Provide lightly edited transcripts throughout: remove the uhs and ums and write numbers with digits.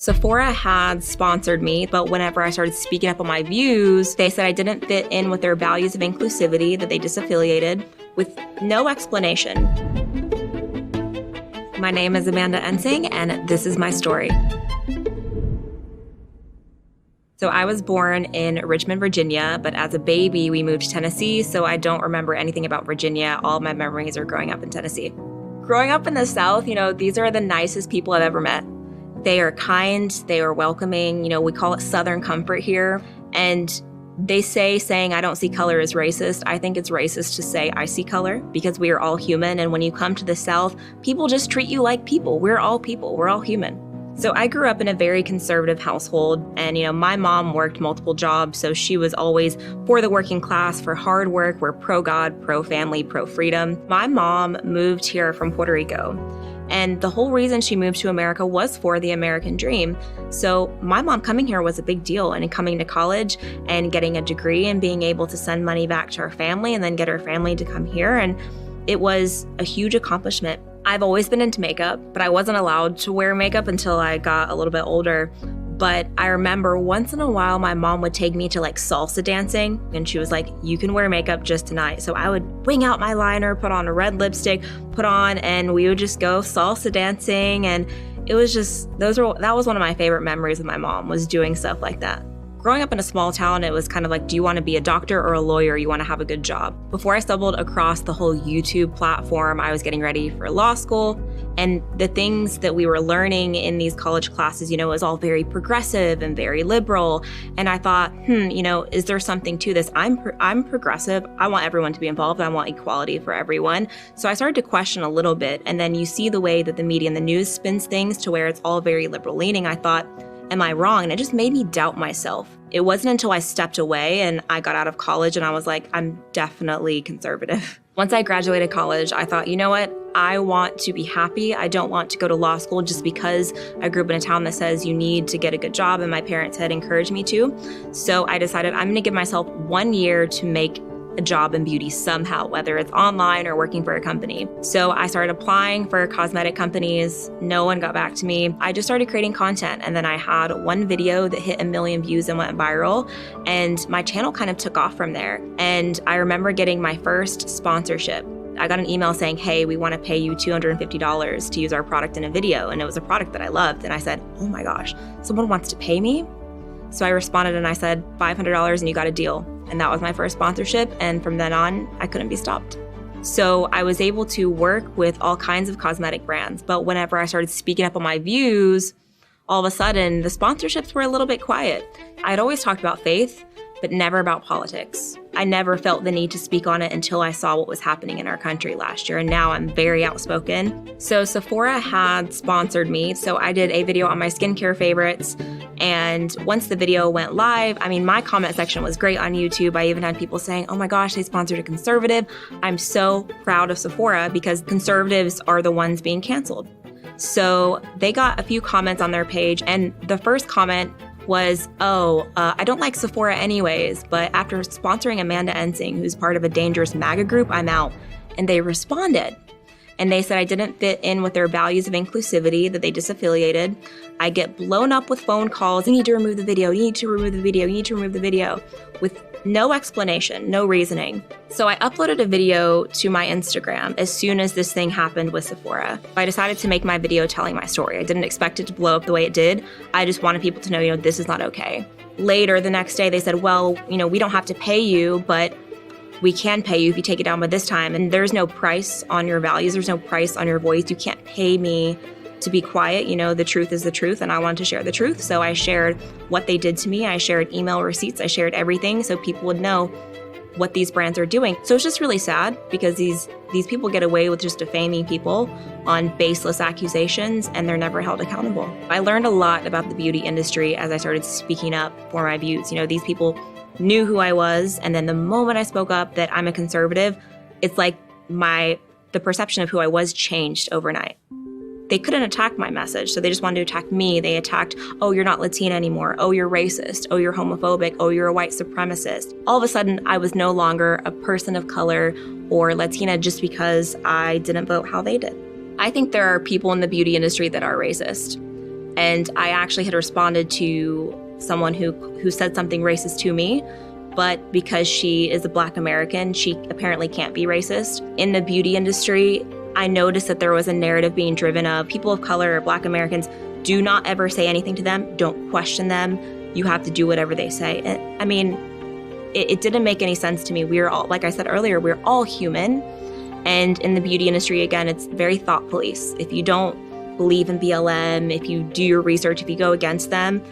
Sephora had sponsored me, but whenever I started speaking up on my views, they said I didn't fit in with their values of inclusivity, that they disaffiliated, with no explanation. My name is Amanda ENSING, and this is my story. So I was born in Richmond, Virginia, but as a baby, we moved to Tennessee, so I don't remember anything about Virginia. All my memories are growing up in Tennessee. Growing up in the South, these are the nicest people I've ever met. They are kind, they are welcoming, we call it Southern comfort here. And they saying I don't see color is racist. I think it's racist to say I see color because we are all human. And when you come to the South, people just treat you like people. We're all people, we're all human. So I grew up in a very conservative household and, my mom worked multiple jobs. So she was always for the working class, for hard work. We're pro-God, pro-family, pro-freedom. My mom moved here from Puerto Rico. And the whole reason she moved to America was for the American dream. So my mom coming here was a big deal, and coming to college and getting a degree and being able to send money back to her family and then get her family to come here. And it was a huge accomplishment. I've always been into makeup, but I wasn't allowed to wear makeup until I got a little bit older. But I remember once in a while, my mom would take me to salsa dancing, and she was like, you can wear makeup just tonight. So I would wing out my liner, put on a red lipstick, and we would just go salsa dancing. And it was just, that was one of my favorite memories with my mom, was doing stuff like that. Growing up in a small town, it was kind of like, do you want to be a doctor or a lawyer? You want to have a good job. Before I stumbled across the whole YouTube platform, I was getting ready for law school. And the things that we were learning in these college classes, was all very progressive and very liberal. And I thought, is there something to this? I'm progressive. I want everyone to be involved. I want equality for everyone. So I started to question a little bit. And then you see the way that the media and the news spins things to where it's all very liberal leaning. I thought, am I wrong? And it just made me doubt myself. It wasn't until I stepped away and I got out of college and I was like, I'm definitely conservative. Once I graduated college, I thought, you know what? I want to be happy. I don't want to go to law school just because I grew up in a town that says you need to get a good job and my parents had encouraged me to. So I decided I'm going to give myself 1 year to make a job in beauty somehow, whether it's online or working for a company. So I started applying for cosmetic companies. No one got back to me. I just started creating content. And then I had one video that hit 1 million views and went viral. And my channel kind of took off from there. And I remember getting my first sponsorship. I got an email saying, hey, we want to pay you $250 to use our product in a video. And it was a product that I loved. And I said, oh my gosh, someone wants to pay me? So I responded and I said, $500 and you got a deal. And that was my first sponsorship. And from then on, I couldn't be stopped. So I was able to work with all kinds of cosmetic brands. But whenever I started speaking up on my views, all of a sudden, the sponsorships were a little bit quiet. I'd always talked about faith, but never about politics. I never felt the need to speak on it until I saw what was happening in our country last year, and now I'm very outspoken. So Sephora had sponsored me, so I did a video on my skincare favorites, and once the video went live, my comment section was great on YouTube. I even had people saying, oh my gosh, they sponsored a conservative. I'm so proud of Sephora because conservatives are the ones being canceled. So they got a few comments on their page, and the first comment was, I don't like Sephora anyways, but after sponsoring Amanda ENSING, who's part of a dangerous MAGA group, I'm out. And they responded. And they said I didn't fit in with their values of inclusivity, that they disaffiliated. I get blown up with phone calls. You need to remove the video. You need to remove the video. You need to remove the video, with no explanation, no reasoning. So I uploaded a video to my Instagram as soon as this thing happened with Sephora. I decided to make my video telling my story. I didn't expect it to blow up the way it did. I just wanted people to know, this is not okay. Later, the next day, they said, well, we don't have to pay you, but we can pay you if you take it down by this time. And there's no price on your values. There's no price on your voice. You can't pay me to be quiet. The truth is the truth, and I wanted to share the truth. So I shared what they did to me. I shared email receipts. I shared everything so people would know what these brands are doing. So it's just really sad because these people get away with just defaming people on baseless accusations, and they're never held accountable. I learned a lot about the beauty industry as I started speaking up for my views. These people knew who I was, and then the moment I spoke up that I'm a conservative, it's like the perception of who I was changed overnight. They couldn't attack my message, so they just wanted to attack me. They attacked, oh, you're not Latina anymore. Oh, you're racist. Oh, you're homophobic. Oh, you're a white supremacist. All of a sudden, I was no longer a person of color or Latina just because I didn't vote how they did. I think there are people in the beauty industry that are racist. And I actually had responded to someone who said something racist to me, but because she is a Black American, she apparently can't be racist. In the beauty industry, I noticed that there was a narrative being driven of people of color or Black Americans, do not ever say anything to them, don't question them, you have to do whatever they say. I mean, it didn't make any sense to me. We are all, like I said earlier, we're all human. And in the beauty industry, again, it's very thought police. If you don't believe in BLM, if you do your research, if you go against them,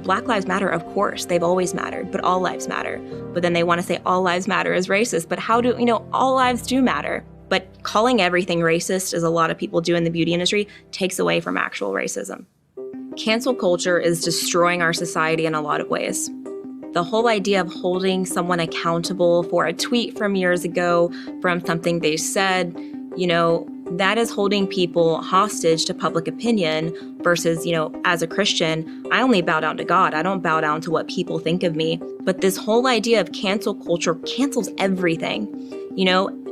Black lives matter, of course, they've always mattered, but all lives matter. But then they want to say all lives matter is racist, but how do, all lives do matter. But calling everything racist, as a lot of people do in the beauty industry, takes away from actual racism. Cancel culture is destroying our society in a lot of ways. The whole idea of holding someone accountable for a tweet from years ago, from something they said, that is holding people hostage to public opinion versus, as a Christian, I only bow down to God. I don't bow down to what people think of me. But this whole idea of cancel culture cancels everything.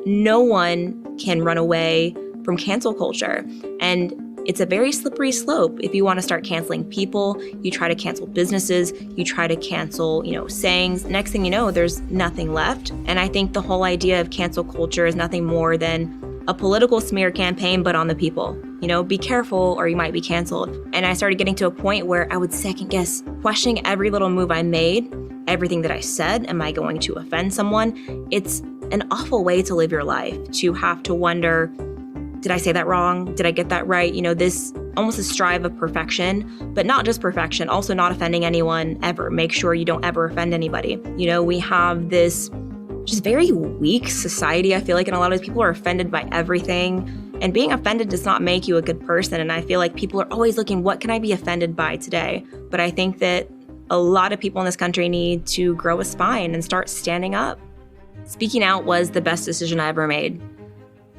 No one can run away from cancel culture. And it's a very slippery slope. If you want to start canceling people, you try to cancel businesses, you try to cancel, sayings. Next thing you know, there's nothing left. And I think the whole idea of cancel culture is nothing more than a political smear campaign, but on the people. Be careful or you might be canceled. And I started getting to a point where I would second guess, questioning every little move I made, everything that I said. Am I going to offend someone? It's an awful way to live your life, to have to wonder, did I say that wrong? Did I get that right? This almost a strive of perfection, but not just perfection, also not offending anyone ever. Make sure you don't ever offend anybody. We have this just very weak society. I feel like, and a lot of people are offended by everything. And being offended does not make you a good person. And I feel like people are always looking, what can I be offended by today? But I think that a lot of people in this country need to grow a spine and start standing up. Speaking out was the best decision I ever made.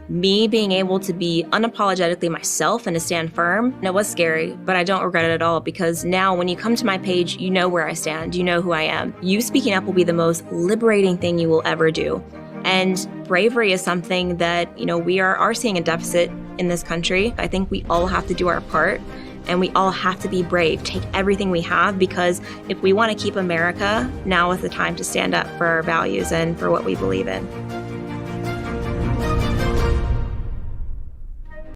Me being able to be unapologetically myself and to stand firm, it was scary, but I don't regret it at all, because now when you come to my page, you know where I stand, you know who I am. You speaking up will be the most liberating thing you will ever do. And bravery is something that, we are seeing a deficit in this country. I think we all have to do our part, and we all have to be brave, take everything we have, because if we want to keep America, now is the time to stand up for our values and for what we believe in.